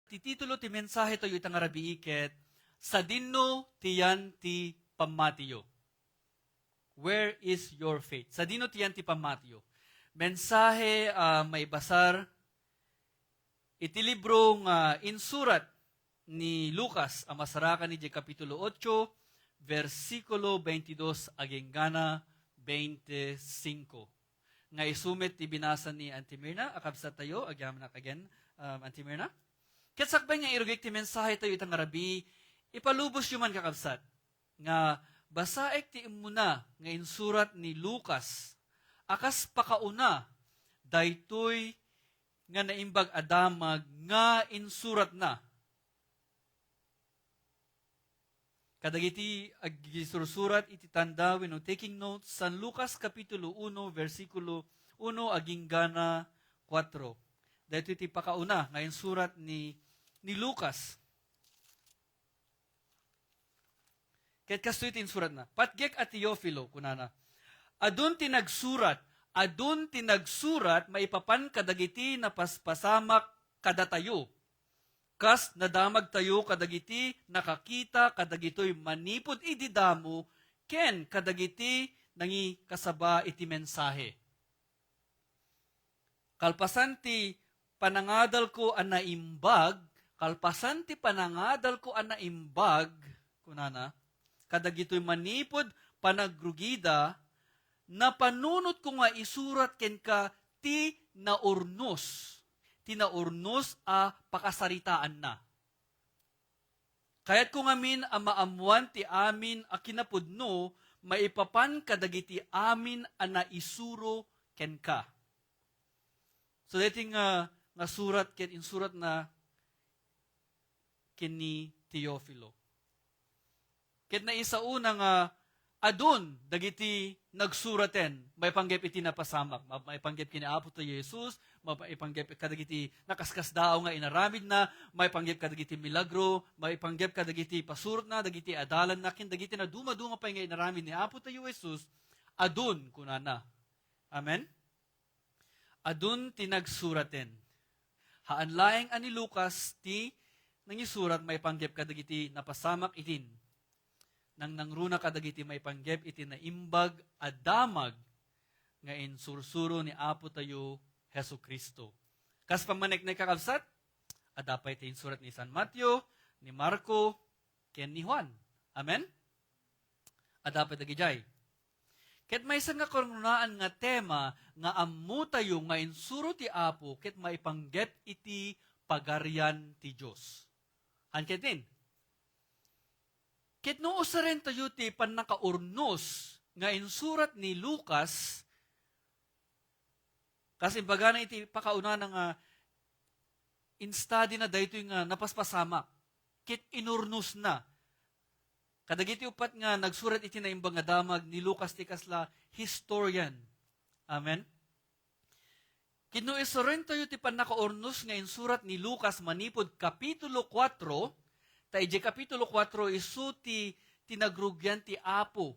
Ti titulo ti mensahe tayo itang arabiiket, sa dinno tiyan ti pamatiyo. Where is your faith? Sa dinno tiyan ti pamatiyo. Mensahe may basar iti librong insurat ni Lucas, ang masarakan ni Kapitulo 8, versikulo 22 agenggana 25. Nga isumit ti binasa ni Antimirna, akabsat tayo, agyam na again, Antimirna. Katsakbay nga irugik ti mensahe tayo itang arabi, ipalubos yuman kakabsat. Nga basaek ti imuna nga insurat ni Lucas, akas pakauna, daytoy nga naimbag adamag nga insurat na. Kadagiti aggisursurat iti tanda wenno taking notes San Lucas Kapitulo 1 versikulo 1 aginggana 4. Dahito iti pakauna ngayon surat ni Lucas. Ket kasto iti insurat na. Patgek at Teofilo kunana. Adun tinagsurat maipapan kadagiti na paspasamak kadatayo. Kas nadamag tayo kadagiti nakakita kadagitoy manipod ididamo ken kadagiti nangi kasaba iti mensahe. Kalpasan ti panangadal ko an naimbag kunana kadagitoy manipod panagrugida na panunot ko nga isurat ken ka ti naurnos a pakasaritaan na. Kaya't kung amin ang maamuan ti amin a kinapudno, maipapan kadagiti amin a naisuro ken ka. So dating nga surat ken insurat na ken ni Teofilo. Ket na isauna nga adun dagiti nagsuraten may panggep iti napasamak, may panggep kini Apo to Jesus, may panggep kadagiti nakaskas dao nga inaramid na, may panggep kadagiti milagro, may panggep kadagiti pasurot na, dagiti adalan na, kin dagiti na duma-duma pa nga inaramid ni Apo to Jesus, adun kunana. Amen? Adun tinagsuraten. Haan laeng ani Lucas ti nangisurat may panggep kadagiti napasamak itin. Nang nangruna kadagiti may panggep iti naimbag adamag nga insursuro ni Apo tayo Hesu Kristo. Kas pamanek na kakabsat, adapay ti insurat ni San Mateo, ni Marco, ken ni Juan. Amen? Adapay dagijay. Ket may isang nga karunaan nga tema nga ammo tayo nga insuro ti Apo ket maipanggep iti pagarian ti Dios. Anket din. Ket no usaren tayo ti panakaurnos nga insurat ni Lucas kasi bagana iti pakauna nga in-study na daytoy nga napaspasamak. Ket inurnos na. Kadagiti upat nga nagsurat iti naimbang nga damag ni Lucas ti kasla historian. Amen? Ket no usaren tayo ti panakaurnos nga insurat ni Lucas manipod Kapitulo 4, ta ije Kapitulo 4 isu ti tinagrugyan ti Apo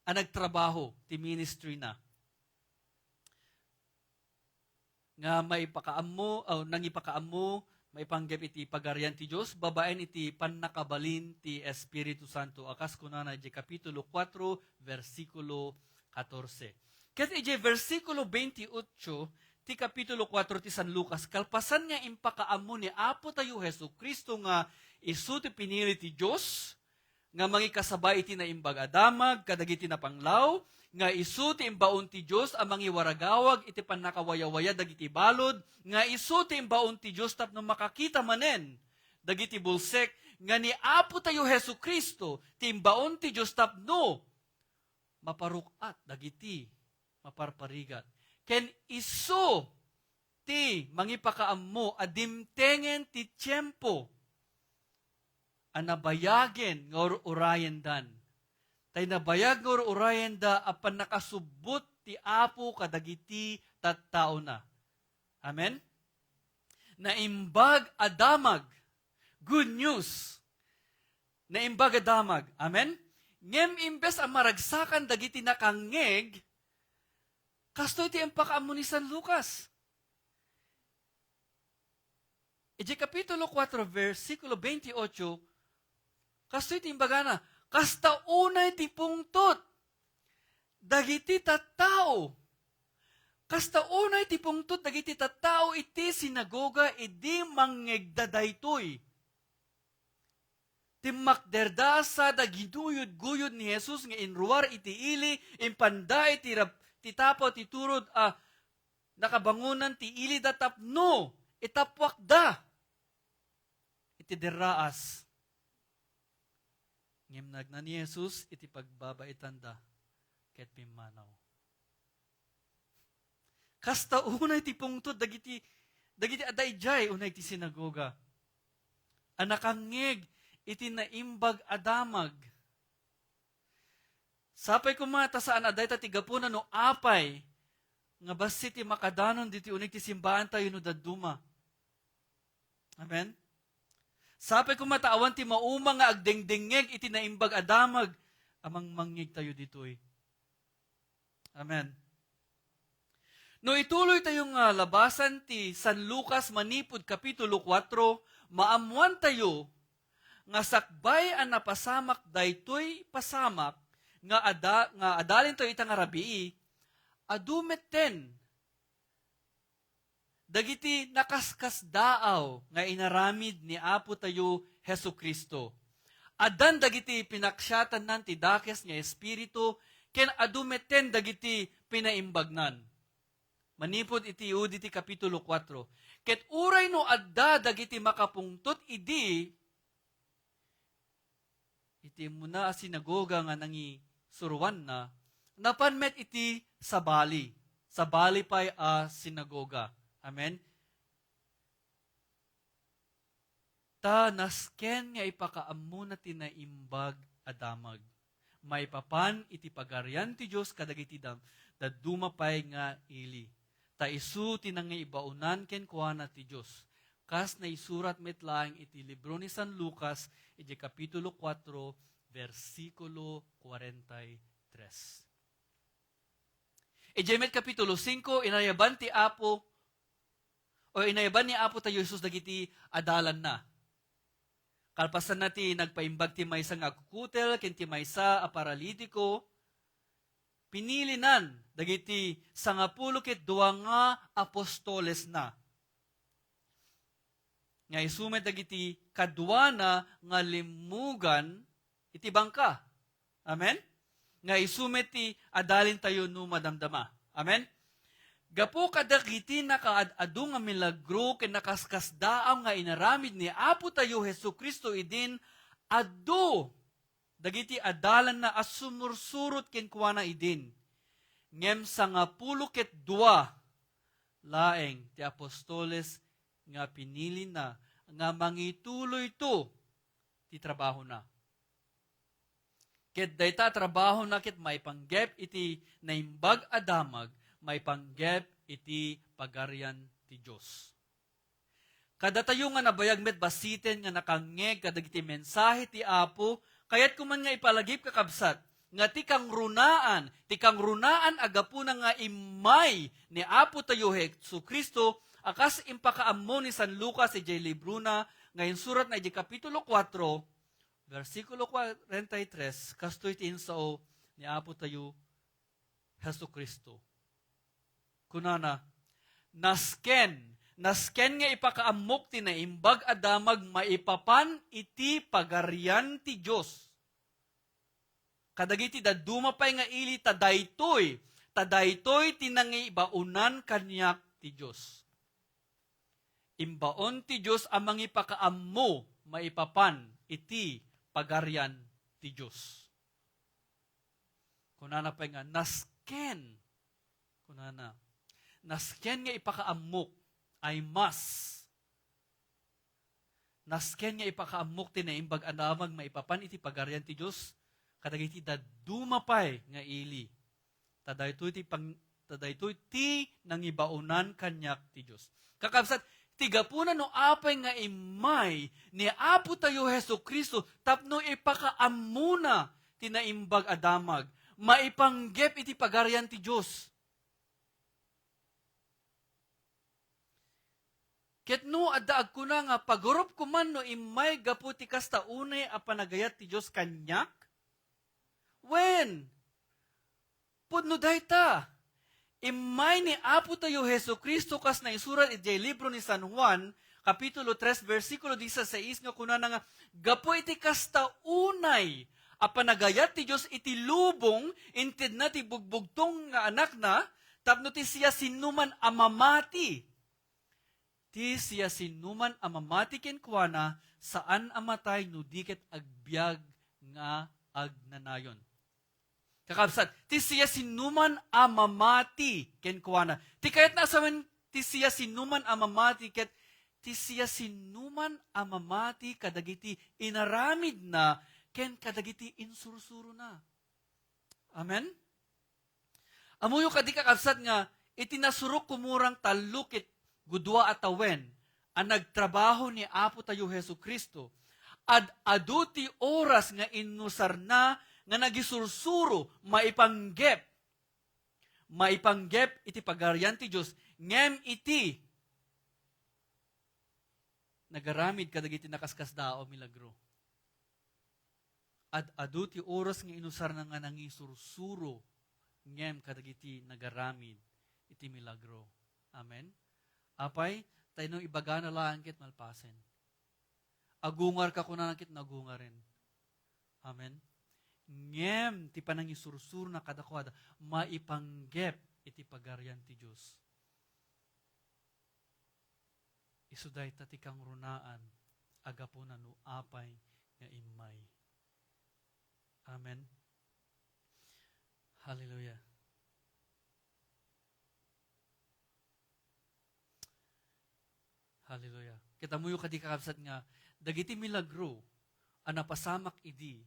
ang nagtrabaho, ti ministry na. Nga maipakaammo, nangipakaammo, maipanggep iti pagarian ti Diyos, babaen iti pannakabalin ti Espiritu Santo. Akas kunana ije Kapitulo 4, versikulo 14. Ket ije versikulo 28, ti Kapitulo 4 ti San Lucas, kalpasan nga impakaammo ni Apo tayo Hesu Kristo nga isu ti pinili ti Diyos, nga mangikasabay iti naimbag adamag, kadagiti na panglaw, nga isu ti imbaon ti Diyos, ang mangiwaragawag iti panakawayawaya dagiti balod, nga isu ti imbaon ti Diyos tapno makakita manen, dagiti bulsek, nga ni Apo tayo Hesu Kristo, ti imbaon ti Diyos tapno maparukat dagiti maparparigat. Ken isu ti mangipakaammo adimtengen ti tiyempo anabayagen nga urayen dan. Tay nabayag nga urayen da apan nakasubot ti Apo kadagiti tattao na. Amen? Naimbag adamag. Good news. Naimbag adamag. Amen? Ngem imbes ang maragsakan dagiti nakangeg, kasto iti empakaammo ni San Lucas. Iti Kapitulo 4, versikulo 28, kasto'y timbaga na, kasta unay ti pungtot, dagiti tattao. Kasta unay ti pungtot, dagiti tattao, iti sinagoga, idi mangegdadaytoy. Timmakderdasa, dagiduyod-guyod ni Jesus, nga inruar iti ili, impanda iti tapaw, ti turod, nakabangunan ti ili da tapno, itapwak da, iti deraas. Ngimnag na ni Jesus, iti pagbabaitan da, ket pimanaw. Kasta unay ti pungtod, dagiti adayjay, unay ti sinagoga. Anakangeg, iti naimbag adamag. Sapay kumata saan aday ta tigapunan no apay, nga basi ti makadanon diti unig ti simbaan tayo no daduma. Amen? Sapay kumata awan ti mauma nga agdengdengeg iti naimbag adamag, amang mangig tayo ditoy. Amen. No ituloy tayong labasan ti San Lucas manipud Kapitulo 4, maamuan tayo nga sakbay ang napasamak daytoy pasamak nga adalin tayo itang arabii, adumeten dagiti nakaskas daaw nga inaramid ni Apo tayo Hesu Kristo. Adan dagiti pinaksyatan nan ti dakes nga espiritu, ken adumeten dagiti pinaimbagnan. Manipod iti udi ti Kapitulo 4. Ket uray no adda dagiti makapungtot iti muna a sinagoga nga nangi suruan na, napanmet iti sabali. Sabali pa'y a sinagoga. Amen? Ta nasken nga ipakaammo na tinaimbag adamag. Maipapan iti pagarian ti Diyos kadagiti dadumapay nga ili. Ta isu tinangi ibaunan ken kuana ti Diyos. Kas na isurat metlaeng iti libro ni San Lucas, iti Kapitulo 4, versikulo 43. Iti met Kapitulo 5, inayaban ni Apo tayo Jesus dagiti adalan na. Kalpasan nati nagpaimbag ti maysa nga agkukutel, ken ti maysa a paralitiko, pinilinan dagiti 12 nga apostoles na. Nga isumet dagiti kadwana nga limugan iti bangka. Amen? Nga isumet ti adalin tayo no madamdama. Amen? Gapo kadagiti nakaadado nga milagro ken nakaskasdaam nga inaramid ni Apo tayo Hesu Kristo idin addo dagiti adalan na asumursurot ken kuana idin. Ngem 12 laeng ti apostoles nga pinili na nga mangituloy to ti trabaho na. Ket dayta trabaho na ket maipanggep iti naimbag adamag, maipanggep iti pagarian ti Dios. Kada tayo nga nabayag met basiten nga nakangeg kadagiti mensahe ti Apo, kayat kuman nga ipalagip kakabsat, nga ti kang runaan agapuna nga imay ni Apo tayo Hesu Kristo, akas impakaammo ni San Lucas iti libro na, ngayon surat na iti Kapitulo 4, versikulo 43, kastoy ti insao ni Apo tayo Hesu Kristo. Kunana, nasken nga ipakaamok ti naimbag adamag maipapan iti pagarian ti Diyos. Kadagiti dadumapay nga ili tadaytoy tinangi ibaunan kanyak ti Diyos. Imbaon ti Diyos amang ipakaammo maipapan iti pagarian ti Diyos. Kunana pa nga, nasken nga ipakaamok ay mas. Nasken nga ipakaamok ti naimbag adamag maipapan iti pagarian ti Diyos, kadagiti dadumapay nga ili. Tadaytoy ti nangibaunan kanyak ti Diyos. Kakabsat, tigapunan no apay nga imay ni Apo tayo Hesu Kristo tapno ipakaamuna ti naimbag adamag, maipanggep iti pagarian ti Diyos. Ket no, addaag ko na nga, pagurop ko man no imay gaputi kasta unay a panagayat ti Diyos kanyak? When? Pudno dayta. Imay ni Apo tayo Heso Kristo kas na isurat iti libro ni San Juan, Kapitulo 3, versikulo 16 nga kuna nga, gapo iti kasta unay, a panagayat ti Diyos iti lubong, inted na ti bugbugtong nga anak na, tapno ti siya sinuman amamati. Ti siya sinuman amamati kenkwana, saan amatay no diket agbyag nga agnanayon. Kakabsat, ti siya sinuman amamati kenkwana. Ti kayat na asaman ti siya sinuman amamati ket ti siya sinuman amamati kadagiti inaramid na ken kadagiti insursuro na. Amen? Amuyo kadi kakabsat nga iti nasurok kumurang talukit gudwa atawen ang nagtrabaho ni Apo tayo Hesu Kristo ad aduti oras nga inusar na nga nagisursuro maipanggep iti pagarian ti Diyos ngem iti nagaramid kadagiti nakaskas dao milagro. Ad aduti oras nga inusar na nga nangisursuro ngem kadagiti nagaramid iti milagro. Amen? Apay, tayo nung ibaga na lang kit malpasen. Agungar ka kunan kit nagungaren. Amen? Ngem, ti panangisursuro na kadakwada, maipanggep iti pagarian ti Diyos. Isuday ta ti kang runaan, agapo na no apay nga imay. Amen? Hallelujah. Hallelujah. Kita mo yung kadikakabsat nga, dagiti milagro, ang napasamak idi,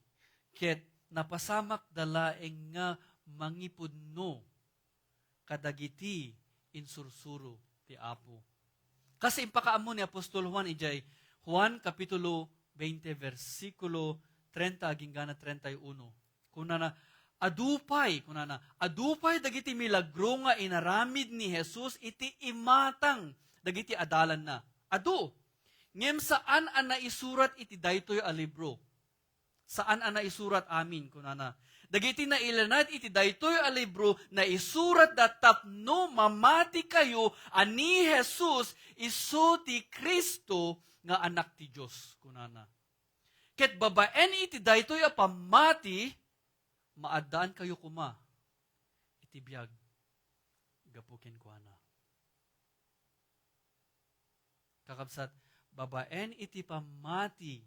ket napasamak dalaeng nga mangipudno, kadagiti insursuro ti Apo. Kasi impakaamo ni Apostol Juan ijay, Juan Kapitulo 20, versikulo 30, aging gana 31. Adupay dagiti milagro nga inaramid ni Jesus iti imatang dagiti adalan na. Adu, ngem saan ang naisurat iti daytoy a libro? Saan ang naisurat amin? Dagiti na ilanad iti daytoy a libro na isurat da tapno mamati kayo ani Jesus isu ti Kristo nga anak ti Diyos. Ket babaen iti daytoy a pamati, maadaan kayo kuma. Iti biyag, gapukin ko na. Kakabsat, babaen iti pamati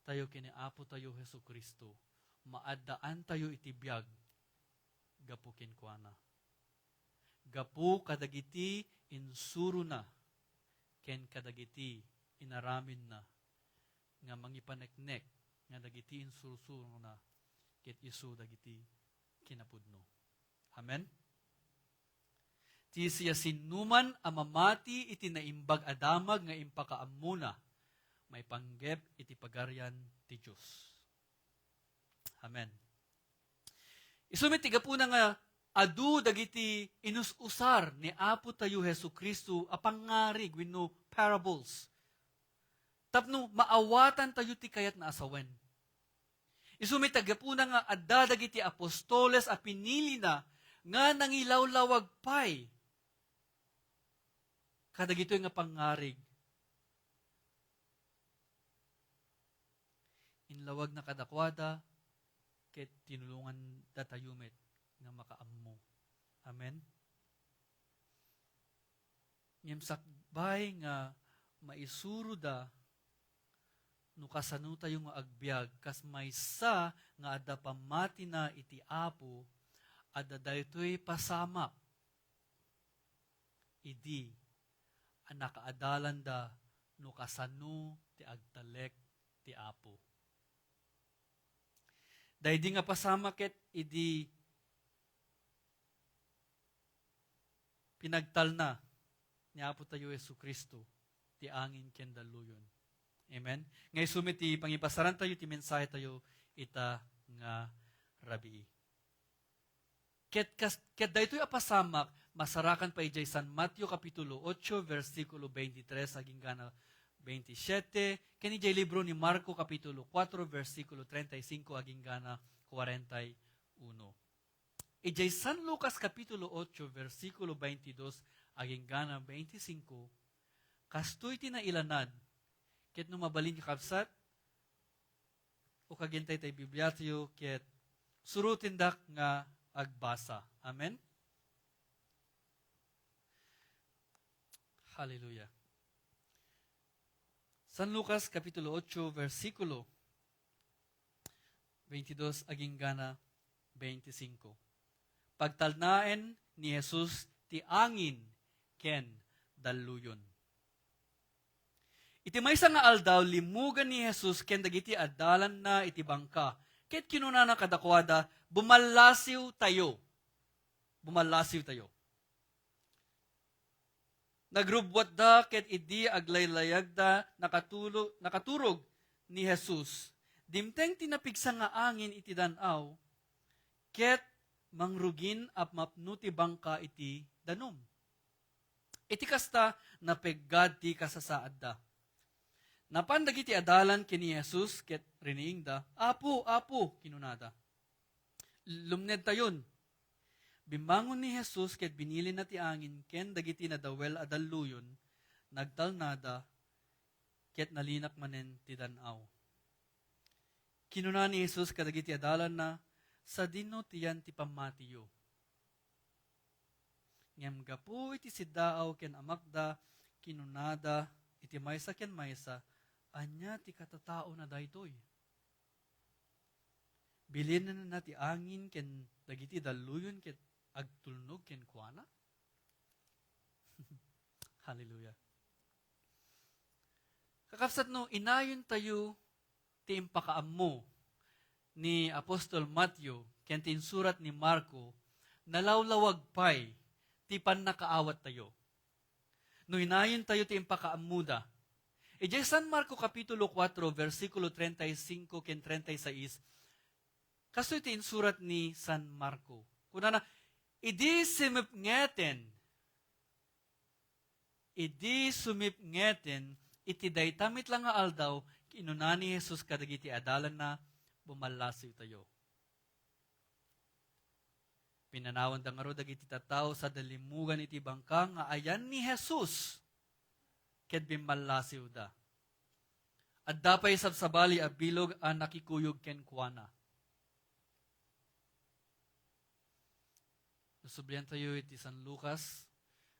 tayo kini Apo tayo Hesu Kristo. Maadaan tayo iti biyag, gapukin ko na. Gapu kadagiti insuro na, ken kadagiti inaramin na, nga mangipaneknek, nga dagiti insursuro na, ket isu dagiti kinapudno. Amen? Ti siya sinuman amamati iti naimbag adamag nga impakaamuna, may panggep iti pagarian ti Diyos. Amen. Isumit tiga po na nga, adu dagiti inususar ni Apo tayo Hesu Kristo apangarig wenno parables. Tapno maawatan tayo ti kayat na asawen. Isumit tiga po na nga, adda dagiti apostoles a pinili na nga nangilawlawag pay. Kadagito nga pangarig. Inlawag na kadakwada, ket tinulungan datayumet nga makaammo. Amen? Ngem nga maisuro da no kasano tayo nga agbyag kas maysa nga adda pamati na iti Apo adda daytoy pasamak idi ang nakaadalan da no kasano ti agtalek ti Apo. Dahil nga pasamaket, idi pinagtal na ni Apo tayo Yesu Kristo, ti angin kendaluyon. Amen? Ngay sumiti, pangipasaran tayo, ti mensahe tayo, ita nga rabii. Ket dahito apasamak, masarakan pa ijay San Mateo Kapitulo 8, versikulo 23, aging gana 27. Kani ijay libro ni Marco Kapitulo 4, versikulo 35, aging gana 41. Ijay San Lucas Kapitulo 8, versikulo 22, aging gana 25, kastoy tinailanad, ket no mabalin kakabsat, o kagintay tay Bibliatyo, ket surutindak nga agbasa. Amen? Hallelujah. San Lucas Kapitulo 8, versikulo 22, aging gana 25. Pagtalnaen ni Jesus ti angin ken daluyon. Iti maysa nga aldaw limugan ni Jesus ken dagiti addalan na iti bangka. Ket kinunana kadakwada, bumalasiw tayo. Bumalasiw tayo. Nagrubwat da ket idi aglaylayag da nakaturog ni Jesus. Dimteng tinapigsa nga angin iti danaw, ket mangrugin ap mapnuti bangka iti danom. Iti kasta napeggad ti kasasaad da. Napandag iti adalan kini Jesus ket riniing da, Apo, Apo, kinunada. Lumned tayon. Bimbangon ni Jesus ket binili na ti angin ken dagiti nadawel a daluyon, nagtalnada ket nalinak manen ti danaw. Kinuna ni Jesus kadagiti adalan na, sa dino tiyan ti pamatiyo. Ngem gapu iti siddaaw ken amakda, kinunada iti maysa ken maysa, anya ti katatao na daytoy. Bilin na ti angin ken dagiti daluyon ket agtulnog ken kuana. Hallelujah. Kakabsat no, inayon tayo ti impakaammo ni Apostol Matthew ken tinsurat ni Marco, nalawlawag pay ti pannakaawat tayo. No inayon tayo ti impakaammuda. Ijay San Marco Kapitulo 4, versikulo 35 ken 36, kaso iti insurat ni San Marco. Kuna na, idi sumipngeten, iti daytamit lang nga aldaw, kinuna ni Jesus kadagiti adalan na bumalasiw tayo. Pinanawan da nga ro dagiti tattao sa dalimugan iti bangka nga ayan ni Jesus, ket bimalasiw da. At dapay sabsabali a bilog a nakikuyog ken kuana. Nusublian tayo iti San Lucas,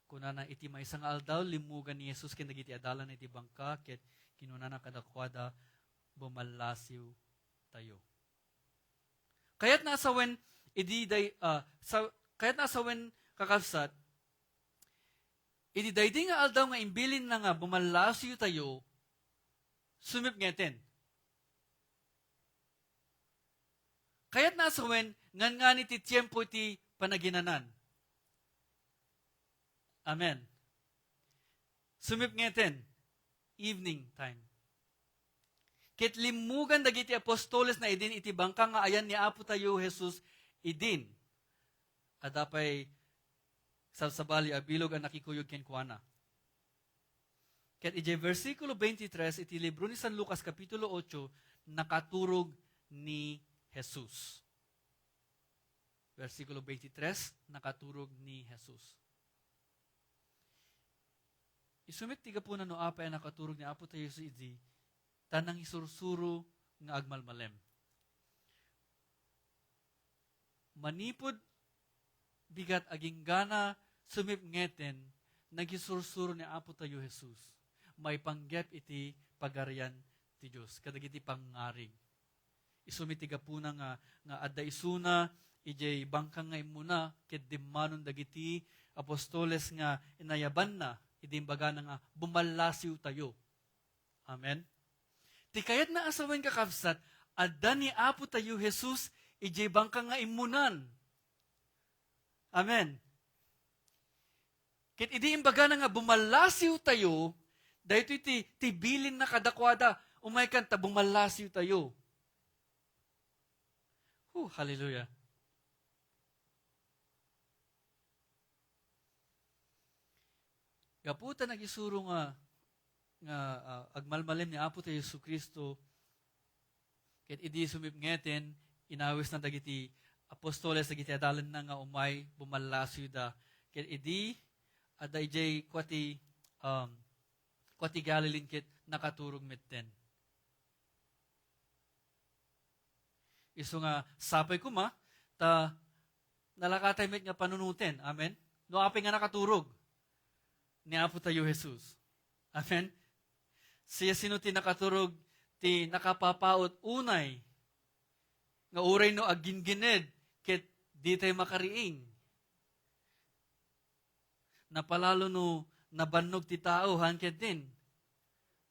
kuna na iti maysa nga aldaw, limugan ni Jesus ken dagiti adalan iti bangka, ket kinuna na kadakwada, bumalasiw tayo. Kaya't nasawen, kaya't nasawen kakabsat, iti daydi nga aldaw nga imbilin na nga bumalasiw tayo, sumipngeten. Kaya't nasawen, ngan iti tiyempo iti panaginanan. Amen. Sumipngeten, evening time. Ket limugan dagiti apostoles na idin iti bangka nga ayan ni Apo tayo Jesus idin. Adapay sabsabali a bilog ang nakikuyog ken kuana. Ket iti versikulo 23 iti libro ni San Lucas Kapitulo 8, nakaturog ni Jesus. Versikulo 23, nakaturog ni Jesus. Isumit tiga po na no apay nakaturog ni Apo tayo Jesus idi, tanang isursuro nga agmalmalem. Manipod bigat aging gana sumipngeten, nagisursuro ni Apo tayo Jesus. May panggep iti pagarian ti Diyos. Kadagiti pangarig. Isumitiga po na nga adda isuna, ijay bangkang nga imuna, ket dimmanon dagiti apostoles nga inayaban na, idimbaga na nga bumalasiw tayo. Amen? Ti kayat na asawen kakabsat, adda ni Apo tayo Jesus, ijay bangkang nga imunan. Amen? Ket idi imbaga na nga bumalasiw tayo, dahito iti tibilin na kadakwada, umay kanta bumalasiw tayo. Hallelujah. Gaputa nagisuro nga agmalmalim ni Apo tayo Yesu Kristo, ket idi sumipngeten, inawis na dagiti apostoles dagiti adalan na nga umay bumalasyo da. Ket idi aday jay kwati Galilee ket nakaturog metten. Isu nga sapay kuma ta nalakatay met nga panunuten. Amen. No apay nga nakaturog ni Apo tayo Jesus. Amen. Siya sino ti nakaturog ti nakapapaot unay nga uray no aggingined ket di tayo makariing. Napalalo no nabannog ti tao hanket din.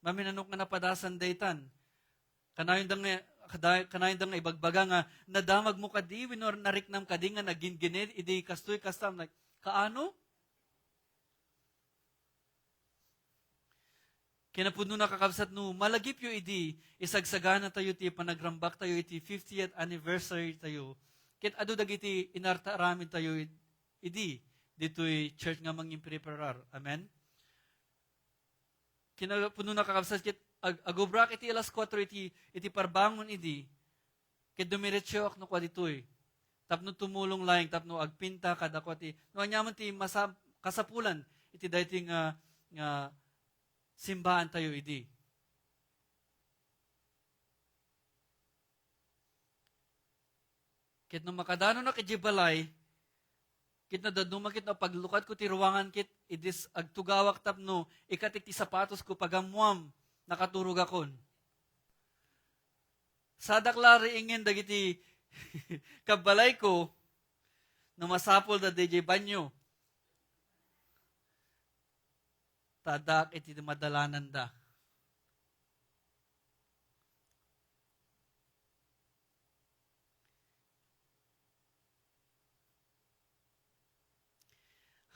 Maminanok nga napadasan daytan. Kanayon dang nga ibagbaga nga nadamag mo kadi wenno nariknam kadi nga naggingined idi kastoy kastam kaano? Kinapudno nakakabsat no, malagip yo idi, isagsagana tayo ti panagrambak tayo iti 50th anniversary tayo. Kit ado dagiti inartaramin tayo idi, dito'y church nga manging preparar. Amen? Kinapudno nakakabsat kit agobrak iti alas 4 iti parbangon idi, kit dumiretso ak no kwa dito'y. Tapno tumulong laing, tapno agpinta kada kwa ti, no anyaman ti kasapulan, iti dahiting nga simbahan tayo idi. Kit nung makadano na kijibalay, kit na daduma kit na paglukat ko ti ruwangan kit, idis agtugawak tapno, ikatik ti sapatos ko pagamuam, nakaturog akon. Sadaklari ingin dagiti kabalay ko, na masapol da DJ banyo, tadak iti madalanan da.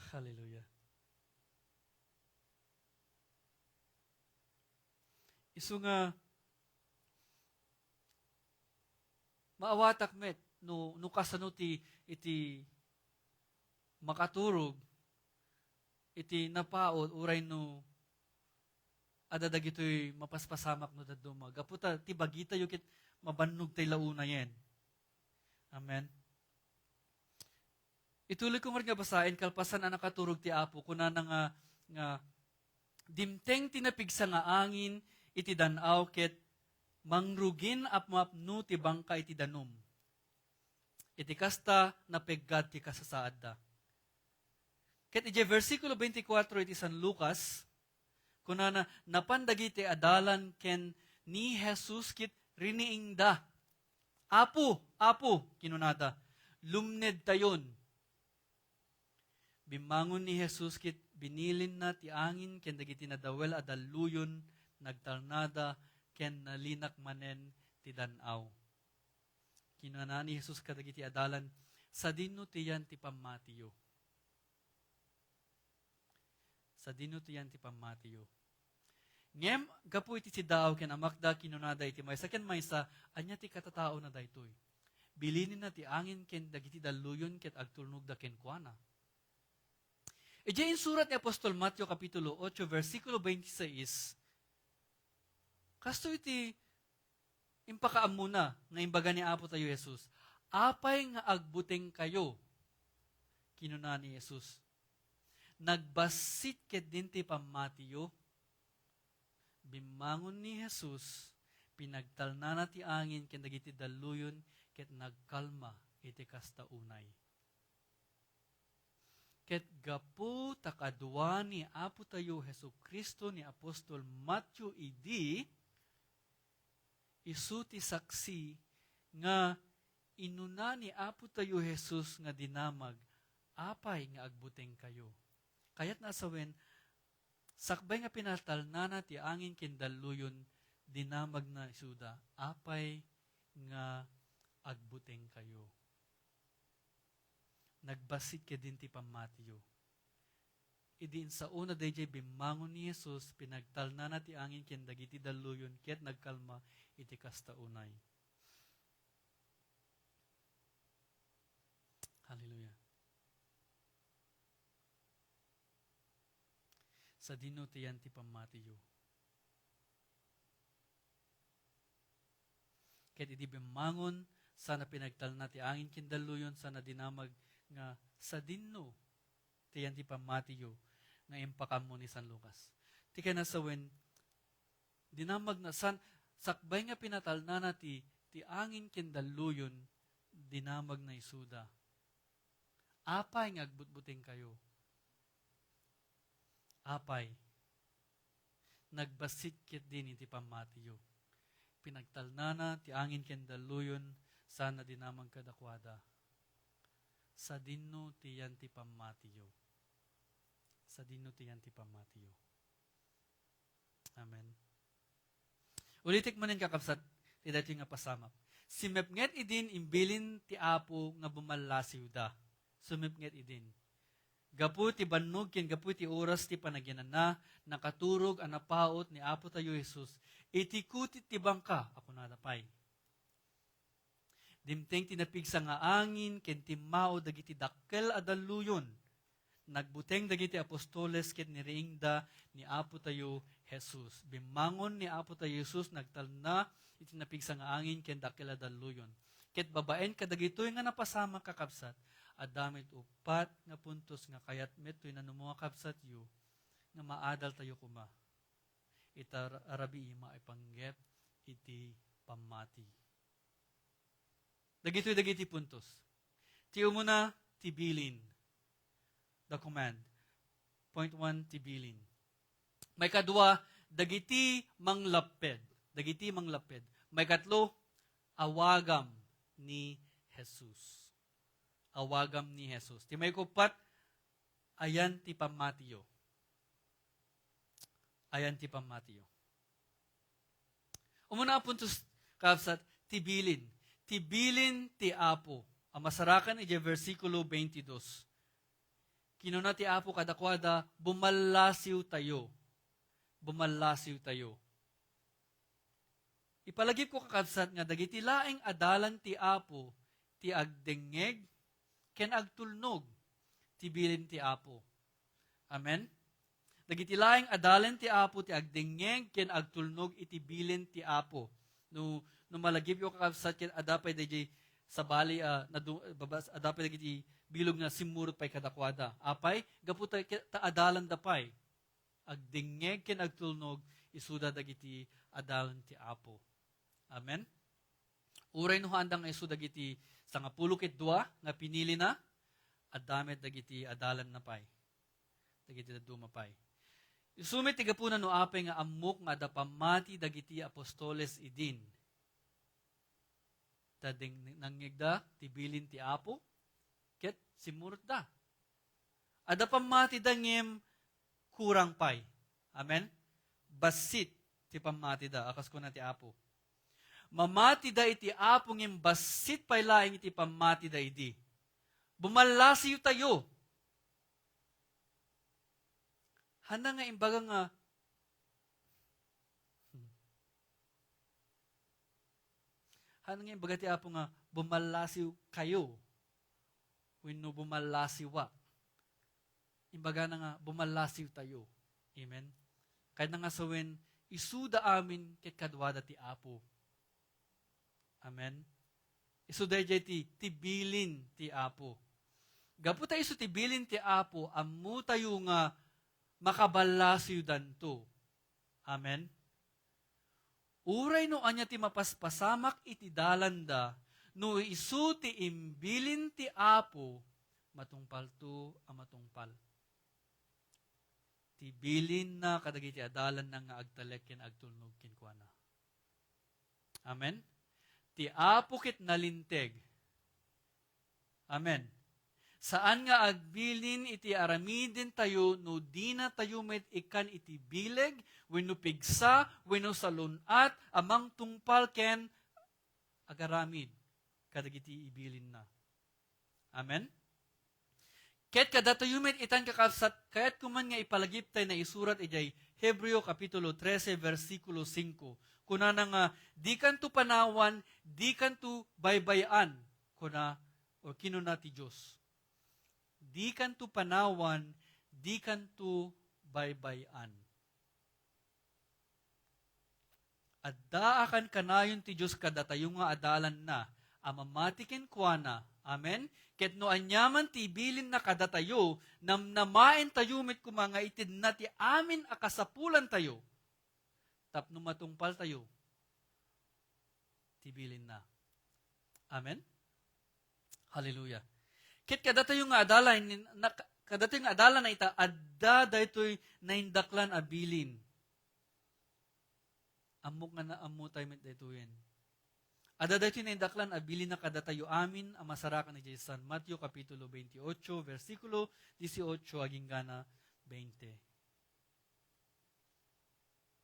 Hallelujah. Isu nga maawatak met no kasano iti makaturog iti napaot uray no adadag ito'y mapaspasamak no daduma. Gaputa ti bagita yu kit mabannog tay launa yen. Amen. Ituloy ko nga basahin kalpasan na nakaturog ti Apo kuna nga dimteng tinapigsa nga angin iti danaw ket mangrugin apmapno ti bangka iti danum. Iti kasta napeggat ti kasasaad da. Ket iti versikulo 24 iti San Lucas, kunana napandagiti adalan ken ni Jesus kit riniingda. Apo, kinunada, lumned tayon. Bimangon ni Jesus kit binilin na ti angin ken dagiti nadawel a daluyon nagtalnada ken nalinak manen ti danaw. Kinuna ni Jesus kadagiti adalan, sa dino tiyan ti pamatiyo. Sa dino tiyan ti pamatiyo. Ngem, gapu iti si daaw ken amakda kinunada iti maysa ken maysa, anya ti katatao na daytoy. Bilinin na ti angin ken dagiti daluyon ket agtulnog da ken kuana. In surat ni Apostol Mateo Kapitulo 8, versikulo 26, kasto iti impakaamuna nga imbaga ni Apo tayo Jesus, apay nga agbuteng kayo, kinuna ni Jesus. Nagbasit ket din ti pamatiyo, bimangon ni Jesus, pinagtalna na ti angin ken dagiti daluyon ket nagkalma iti kasta unay. Ket gapu takadwa ni Apo tayo Hesu Kristo ni Apostol Matthew idi, isu ti saksi nga inuna ni Apo tayo Jesus nga dinamag, apay nga agbuteng kayo. Kayat nasawen, sakbay nga pinatalnana ti angin ken daluyon, dinamag na isuda, apay nga agbuteng kayo. Nagbasit ke din ti pamatiyo. Idin sa una dayjay bimangon ni Jesus, pinagtalnana ti angin ken dagiti daluyon, ket nagkalma iti kasta unay. Hallelujah. Sa dino tiyan ti pamatiyo. Ket iti bimangon, sana pinagtal na ti angin kindaluyon, sana dinamag nga sa dinno tiyan ti pamatiyo nga impakam mo ni San Lucas. Ti kanasawen, dinamag na sakbay nga pinatal na ti angin kindaluyon, dinamag na isuda. Apay nga agbutbuting kayo. Apay. Nagbasit kit din iti pamatiyo. Pinagtalnana ti angin kendaluyon, sana dinamag kadakwada. Sa dinno tiyan ti pamatiyo. Sa dinno tiyan ti pamatiyo. Amen. Ulitik manin kakabsat, ti dati nga pasamap. Simepnget idin imbilin ti apo nga bumalasiw da. Sumipnget idin. Gapu ti bannog ken gapu ti oras ti panagyanan na, nakaturog ang napaot ni apo tayo Jesus, itikutit ti bangka, ako nadapay. Dimteng tinapigsa nga angin, ken timmao dagiti dakkel adaluyon, nagbuteng dagiti apostoles ken niriingda ni apo tayo Jesus. Bimangon ni apo tayo Jesus, nagtalna, iti napigsa nga angin, ken dakkel adaluyon. Ket babaen kadagitoy nga napasama kakabsat, adamit upat nga puntos nga kayat metoy na mga kapsat yu, nga maadal tayo kuma. Ita arabi ima ay panggep iti pamati. Dagiti puntos. Ti umuna, tibilin. The command. Point 1, tibilin. May kadua, dagiti manglaped. Dagiti manglaped. May katlo, awagam ni Jesus. Awagam ni Jesus. Ti may kupat, ayan ti pamatiyo. Ayan ti pamatiyo. Umuna puntos kapsat, tibilin. Tibilin ti apo. Ang masarakan iti versikulo 22. Kinuna ti apo kadakwada, bumalasiw tayo. Bumalasiw tayo. Ipalagip ko kakabsat nga, dagiti laeng adalan ti apo, ti agdengeg, ken agtulnog, tibilin ti apo. Amen? Dagiti laeng adalan ti apo, ti agdengeg, ken agtulnog, itibilin ti apo. No malagip yung kakabsat, ken adapay dagiti sa bali, adapay dagiti bilog na simurot pay kadakwada. Apay, gaputa ta adalan dapay. Agdengeg, ken agtulnog, isuda dagiti adalan ti apo. Amen? Uray no handang isuda dagiti sa nga pulukit dua, nga pinili na, at damit dagiti adalan na pay. Dagiti dumapay. Isumit tiga po na no apay nga amok nga adapamati dagiti apostoles idin. Tading nangyigda, tibilin ti apo, ket simurot da. Adapamati dangem kurang pay. Amen? Basit ti pamati da, akas ko na ti apo. Mamati da iti apong imbasit pay laing iti pamati da idi. Bumalasiw tayo. Handa nga imbaga nga, handa nga imbaga ti apo nga, bumalasiw kayo. Wenno bumalasiwa. Imbaga na nga, bumalasiw tayo. Amen? Kaya na nga sawin, isuda amin ket kadwada ti apo. Amen? Isuday jay tibilin ti apo. Gapu tayo iso tibilin ti apo, amu tayo nga makabalasiw danto. Amen? Uray no anya ti mapaspasamak iti dalanda, no isu ti imbilin ti apo, matungpal to a matungpal. Tibilin na kadagiti adalan na nga agtalek ken agtulnog ken kuana. Amen? Ti apo ket nalinteg. Amen. Saan nga agbilin iti aramiden tayo no di na tayo met ikan iti bileg, wenno pigsa, wenno salunat, amang tungpal ken agaramid. Kadagiti ibilin na. Amen? Ket kada tayo met itan kakabsat, kayat kuman nga ipalagip tayo na isurat ijay Hebreo Kapitulo 13, versikulo 5. Kuna na nga, di kanto panawan, di kanto baybayan, kuna, o kinuna ti Diyos. Di kanto panawan, di kanto baybayan. Adda akan kanayon ti Diyos kadatayo nga adalan na, amamatiken kuana. Amen? Ket no anyaman ti bilin na kadatayo, namnamaen tayo met kumanga itid na ti amin akasapulan tayo. Tapno matungpal tayo, ti bilin na. Amen? Hallelujah. Ket kadatayo nga adalan na ita, adda daytoy naindaklan a bilin. Amok nga na amo tayo met daytoyen. Adda daytoy naindaklan a bilin na kadatayo amin, ang masarakan ni San Mateo Kapitulo 28, versikulo 18, aging gana 20.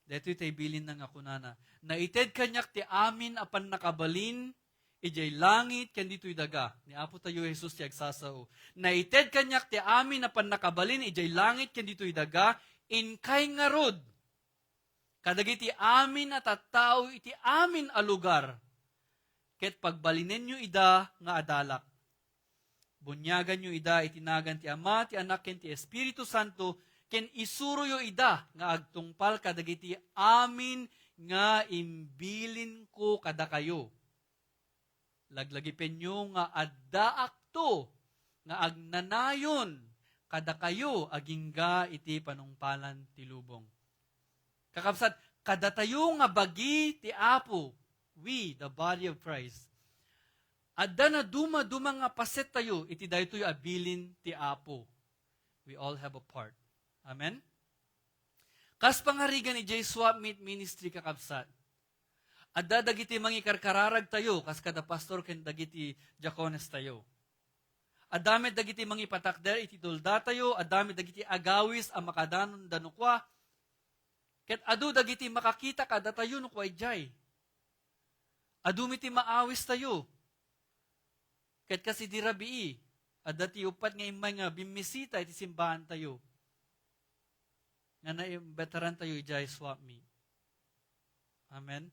Daytoy tay bilin na nga kunana. Naited kanyak ti amin apan nakabalin, ijay langit ken ditoy daga. Ni Apo tayo Jesus ti agsasao. Naited kanyak ti amin apan nakabalin, ijay langit ken ditoy daga, inkay nga rod. Kadagiti amin at tattao iti amin a lugar. Ket pagbalinen nyo ida nga adalak. Bunyagan nyo ida itinagan ti Ama, ti Anak, ken ti Espiritu Santo, ken isuro yo ida nga agtungpal kadagiti amin nga imbilin ko kada kayo. Laglagipen nyo nga adda akto nga agnanayon kada kayo agingga iti panungpalan ti lubong. Kakabsat, kada tayo nga bagi ti Apo, we, the body of Christ, adda na duma nga paset tayo, iti daytoy abilin ti Apo. We all have a part. Amen? Kas pangarigan ni J. Swap Meet Ministry kakabsat, adda dagiti mangikarkararag tayo, kas kada pastor ken dagiti diakones tayo. Adami dagiti mangipatakder, iti dulda tayo, adami dagiti agawis, ang makadanon danukwa, ket adu dagiti makakita kada tayo no kway jay. Adu miti maawis tayo. Ket kasi di rabii, adda ti upat nga imay nga bimisita iti simbahan tayo. Nga na veteran tayo ijay swap me. Amen.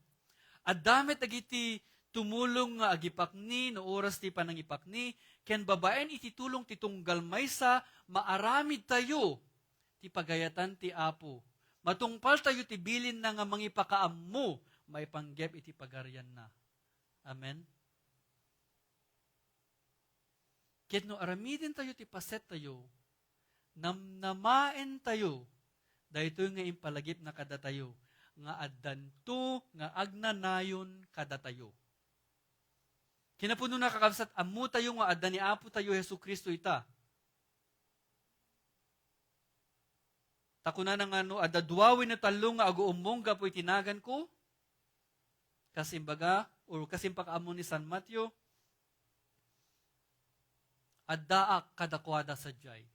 Adamit dagiti tumulong nga agipakni no oras ti panangipakni, ken babaen iti tulong ti tunggal maysa maaramid tayo ti pagayatan ti Apo. Matungpal tayo ti bilin na nga mangipakaammo, maipanggep iti pagarian na. Amen? Ket no aramidin tayo ti paset tayo, namnamaen tayo, daytoy nga impalagip na kada tayo, nga addanto nga agnanayon kada tayo. Kinapuno na kakabsat, ammo tayo nga adda ni Apo tayo Hesu Kristo ita. Takuna nga no, adaduawin na talong nga aguumong gapoy tinagan ko. Kasimbaga, o kasimpakaamon ni San Mateo, addaak kadakwada sa jay.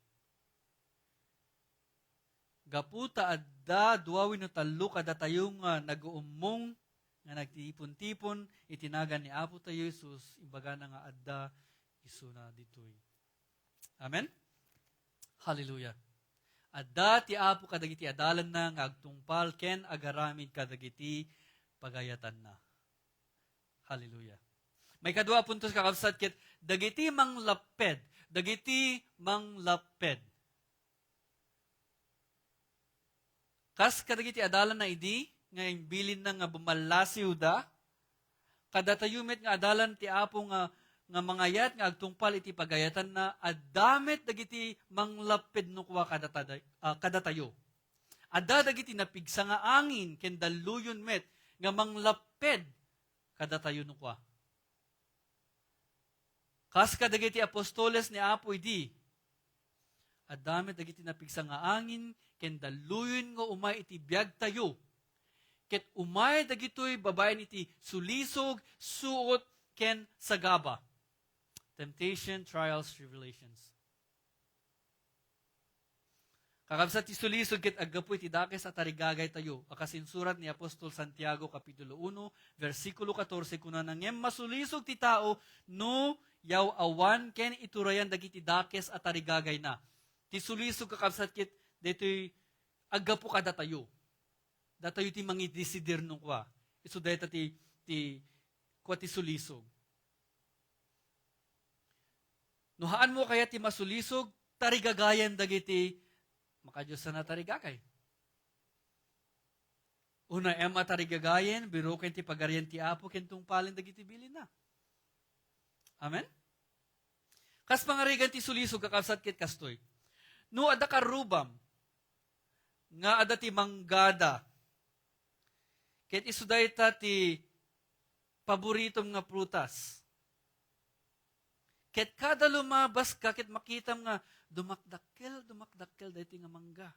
Gaputa adda duawin na talo kada tayo nga naguumong, nga nagtipon-tipon, itinagan ni Apo tayo Jesus, imbaga na nga adda, isuna ditoy. Amen? Hallelujah. Adda ti Apo kadagiti adalan na nga agtungpal ken agaramid kadagiti pagayatan na. Hallelujah. May kadua puntos kakabsat ket dagiti manglaped, dagiti manglaped. Kas kadagiti adalan na idi nga bilin na nga bumalasiw da, kada tayo met nga adalan ti Apo nga mangayat nga agtungpal iti pagayatan na addamet dagiti manglaped no kwa kada tayo. Adda dagiti napigsa nga angin ken daluyon met nga manglaped kada tayo no kwa. Kas kadagiti apostoles ni Apo idi addamet dagiti napigsa nga angin ken daluyon nga umay iti biag tayo. Ket umay dagitoy babaen iti sulisog, suot ken sagaba. Temptation, trials, tribulations. Kakabsat ti sulisog ket aggapoy ti dakes at tarigagay tayo. Akasinsurat ni Apostol Santiago Kapitulo 1, versikulo 14, kuna nangem masulisog ti tao no yaw awan ken iturayan dagiti dakes at tarigagay na. Ti sulisog kakabsat ket detoy aggapo kada tayo. Datayo ti mangidesidir nung kwa. Iso deta ti kwa ti sulisog. Nuhaan mo kaya ti masulisog, tarigagayan dagiti Makadiyos na tarigakay. Una, ema tarigagayen, biruken ti pagarian ti Apo, kentong palin dagiti bilin na. Amen? Kas pangarigan ti sulisog kakabsat kit kastoy. No ada karubam, nga ada ti manggada, kit isuday ta ti paboritom nga prutas. Kit kada lumabas ka, kit makitam nga dumakdakkel, dahi nga mangga.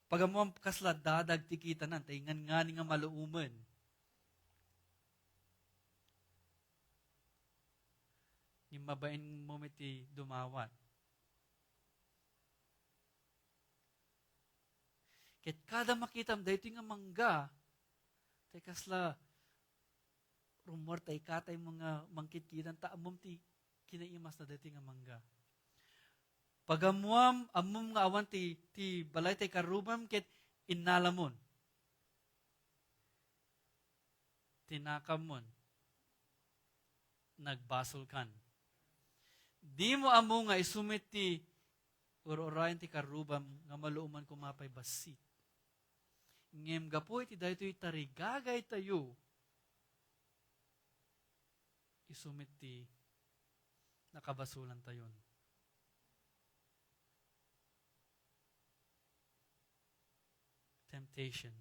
Pagamuam kasla dadag tikita nan, taingan nga ni nga maluuman. Yung mabain mo ti dumawat. Kit kada makitam, dahi nga mangga, tay kasla, rumor tay katay mga mangkit-kitan, taamom ti kinaimas na dahi nga mangga. Pagamuam, amom nga awan ti balay tay karubam, kit inalamon. Tinakamon. Nagbasol kan. Di mo amo nga isumit ti uro-urayan ti karubam, nga maluuman kumapay basit. Ngem gapo iti daytoy tarigagay tayo, isumit ti nakabasulan tayon. Temptation.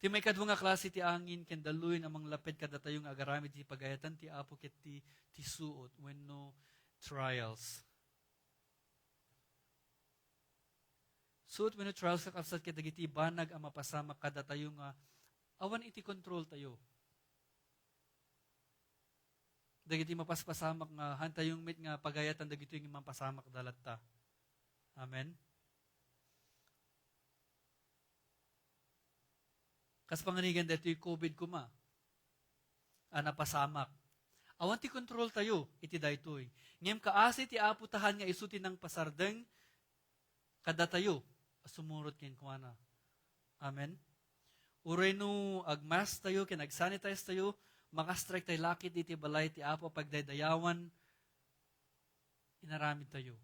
Ti may kadwa nga klase ti angin, ken daluyin amang lapid kada tayo nga agaramid ti pagayatan ti Apo ket ti suot when no trials. Suot when no trials kakabsat ket dagiti banag ang mapasamak kada tayo nga awan iti control tayo. Dagiti mapaspasamak nga hantayong mit nga pagayatan dagito yung mapasamak dalat ta. Amen. Kas panganigan dito yung COVID kuma. Napasamak. Awan ti control tayo, iti daytoy. Ngem kaasi ti Apo tahan nga isuti ng pasardeng, kada tayo, sumurot kin kumana. Amen? Uray no agmas tayo, kinagsanitize tayo, makastrike tayo lakit iti balay ti Apo, pagdaydayawan, inaramid tayo.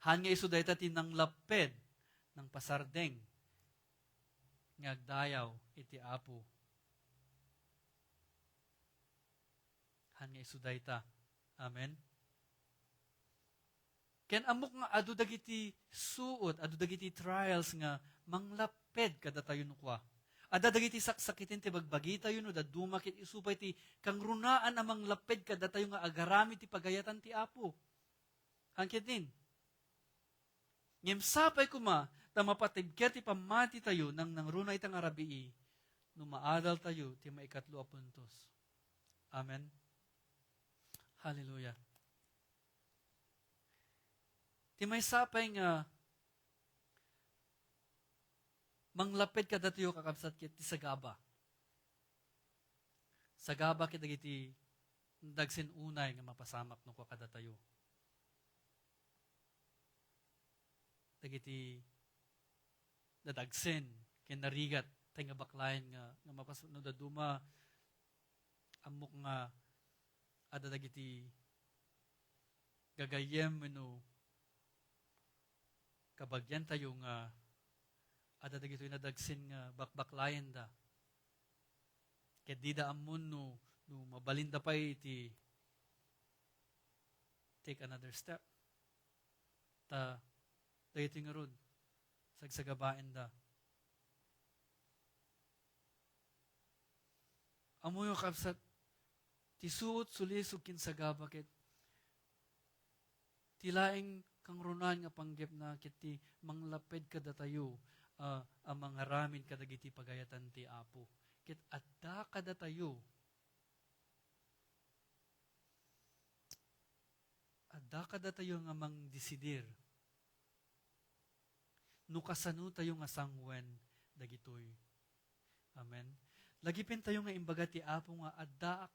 Han nga iso dayta ti nang laped, ng pasardeng, ngagdayaw iti Apo. Han nga isuday ta. Amen? Ken amok nga adu dagiti suot, adu dagiti trials nga manglaped kada tayo nukwa. Ada dagiti saksakitin ti bagbagi tayo no, dadumakit isupay ti kang runaan amang laped kada tayo nga agarami ti pagayatan ti Apo. Hangkit din. Ngem sapay kuma, tamapatibker ti pamati tayo nang runay tang arabii, no maadal tayo ti maikatlo a puntos. Amen? Hallelujah. Ti may sapay nga manglapid kada tayo kakabsat kit ti sagaba. Sagaba kit dagiti dagsin unay nga mapasamak no kada tayo. Dagiti dadagsen ken narigat tay nga baklayan nga mapasno daduma amok nga ada dagiti gagayem no kabagyan tayo nga ada dagiti nadagsen nga bakbaklayan da ket di da ammon no mabalinda pa iti take another step ta dagiti nga rod sagsagabain da. Amo yung kapsat, tisuot sulisog kin sagaba ket tilaing kang runan nga panggep na ket ti manglaped kada tayo amang haramin kadagiti pagayatan ti Apo. Ket adda kada tayo. Adda kada tayo nga mang desidir. No kasano tayo nga sangwen dagitoy. Amen. Lagipin tayo nga imbaga ti Apo nga adda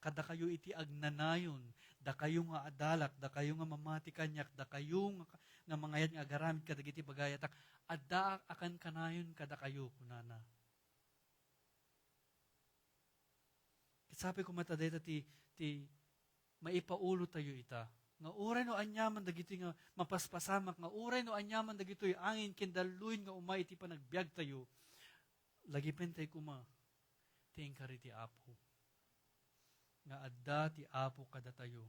kada kayo iti agnanayon, da kayo nga adalak, da kayo nga mamati kanyak, da kayo nga mangayat nga agaramid kadagiti bagayatak, adda akan kanayon kada kayo kunana. Sabi ko matadeta ti maipaulo tayo ita. Nga uray no anyaman dagiti nga mapaspasamak, nga uray no anyaman dagitoy angin kindaluin nga umay iti panagbiag tayo. Lagi pentay kuma, tingkari ti Apo. Nga adda ti Apo kada tayo.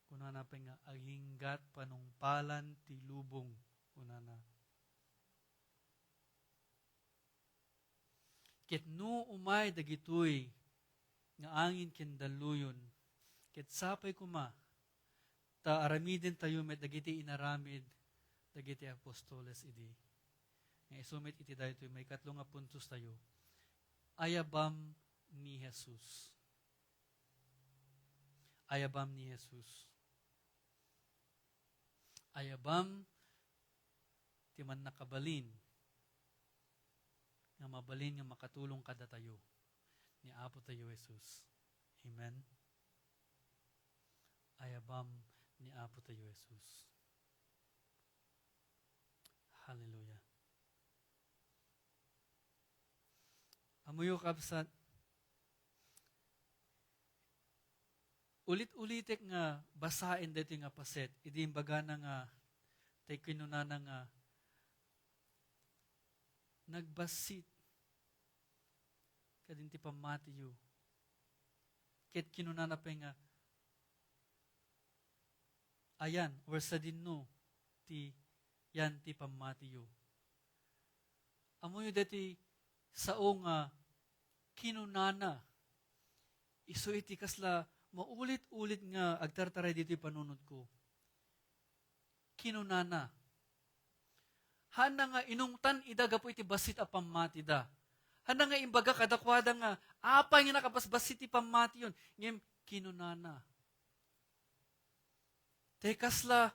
Kunana pa nga aginggat panungpalan ti lubong. Kunana. Ket no umay dagitoy nga angin kindaluyon. Ket sapay kuma, ta aramidin tayo met dagiti inaramid, dagiti apostoles idi. Nga isumit iti daytoy may katlong nga puntos tayo. Ayabam ni Jesus. Ayabam ni Jesus. Ayabam ti man nakabalin nga mabalin nga makatulong kada tayo ni Apo tayo Jesus. Amen. Ayabam ni Apo tayo Jesus. Hallelujah. Amuyo kapsat, ulit-ulitek nga basain dito nga paset, idi imbaga na nga, tay kinunana nga, nagbasit, kadinti pamatiyo, ket kinunana pa nga, ayan, or sa dinno, ti, yan ti pamatiyo. Amuyo dito, sao nga, kinunana, iso iti kasla, maulit-ulit nga agtartaray dito panunod ko. Kinunana. Hana nga inungtan idaga po iti basit a pamati da. Hana nga imbaga kadakwada nga apay nga nakabasbasit iti pamati yun. Ngem kinunana. Tekasla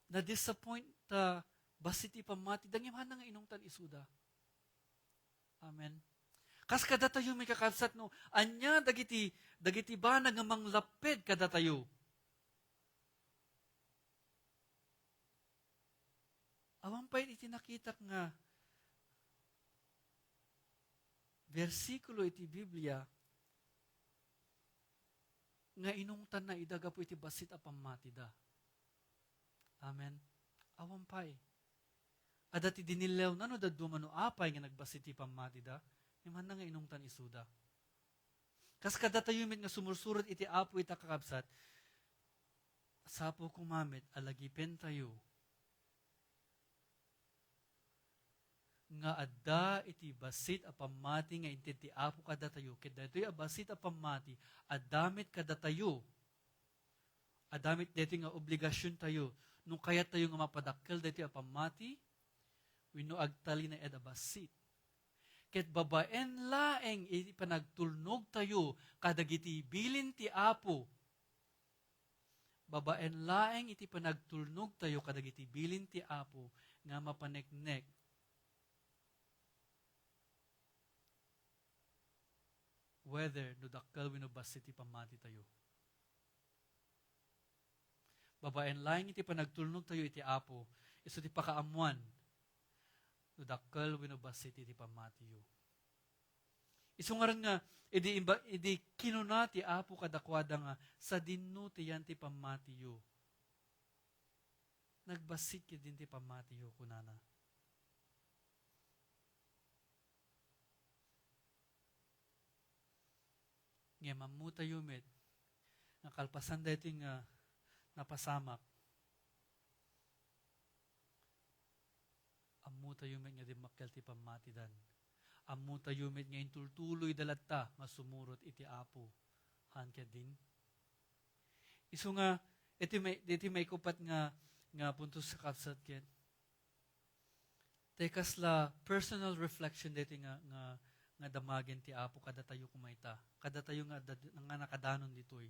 na disappoint ta basit iti pamati da ngem hana nga inungtan isuda. Amen. Kas kada tayo may kakabsat no, anya dagiti ba nga manglaped kada tayo. Awang pa'y iti nakita nga versikulo iti Biblia nga inungtan na idaga po iti basit a pamati da. Amen. Awang pa'y. Adati dinilew na no dadumano apay nga nagbasit iti pamati da. Iman na nga inungtan isuda. Kas kada tayo nga sumursurot iti Apo ita kakabsat, sapo kumamit alagipen tayo nga adda iti basit a pamati nga inti ti Apo kada tayo. Ket daytoy a basit a pamati adamit kada tayo. Adamit daytoy nga obligasyon tayo. Nung kaya tayo nga mapadakkel daytoy a pamati, wenno agtali na eda basit. Ket babaen laeng iti panagtulnog tayo kadagiti bilin ti Apo. Babaen laeng iti panagtulnog tayo kadagiti bilin ti Apo nga mapaneknek. Whether no dakkel wenno basit iti pamati tayo. Babaen laeng iti panagtulnog tayo iti Apo isu ti pakaamuan. No dakkel wenno basit iti pamatiyo. Isungaran nga, idi kinuna ti Apo kadakwada nga, sa dinno ti yan ti pamatiyo. Nagbasit ki din ti pamatiyo kunana. Nga mamuta yumit, nga kalpasan dito nga napasamak, amu tayo met nga di makkel ti pamatidan. Amu tayo met nga intultuloy dalatta nga sumurot iti Apo. Hanka din. Isu nga, iti may kupat nga puntos sa kapsat ket. Tekas la personal reflection dito nga damagen ti Apo kada tayo kumayta. Kada tayo nga nakadanon ditoy.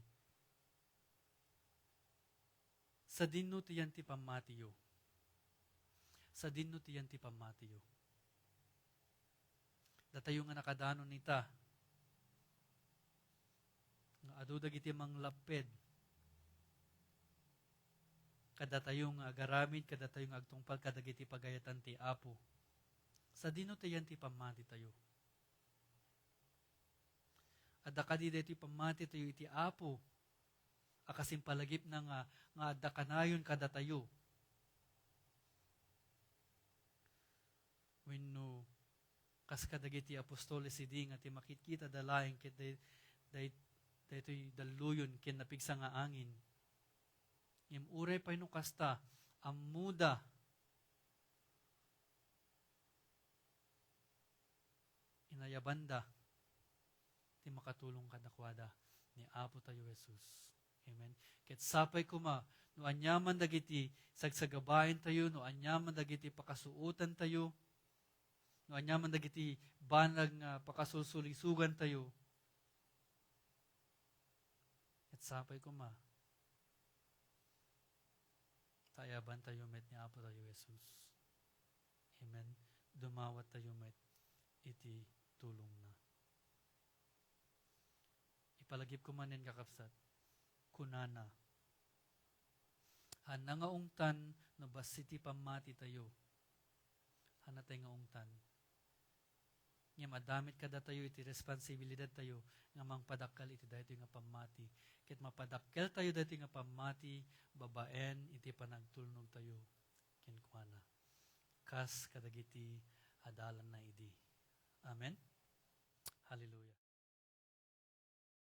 Sa dinno ti yan ti pamatiyo. Sa dinno ti yan ti pamatiyo. Datayo nga nakadanon nita. Nga adu dagiti manglaped. Kada tayo nga agaramid, kada tayo nga agtungpal, kadagiti pagayatan ti Apo. Sa dinno ti yan ti pamati tayo. Adda kadi deti pamati tayo iti Apo. Akasim palagip na nga adda kanayon kada tayo. Wenno kas kadagiti apostoles idi nga ti makikita dalaeng ket daytoy daluyon ken napigsa nga angin. Ngem uray pay no kasta ammuda inayabanda ti makatulong kadakwada ni Apo tayo Jesus. Amen. Ket sapay kuma no anyaman dagiti sagsagabayen tayo, no anyaman dagiti pakasuotan tayo, no anyaman dagiti banag nga pakasusulisugan tayo. Ket sapay kuma tayaban tayo met ni Apo tayo Jesus. Amen. Dumawat tayo met iti tulong na. Ipalagip ko manin kakapsat, kunana. Hana nga ungtan, no basiti pamati tayo. Hana tayo nga ungtan. Nga madamit kada tayo, iti responsibilidad tayo, nga mangpadakkel iti dahito nga pamati. Ket mapadakkel tayo dahito nga pamati, babaen, iti panagtulnog tayo. Kinkwana. Kas kadagiti adalan na idi. Amen? Hallelujah.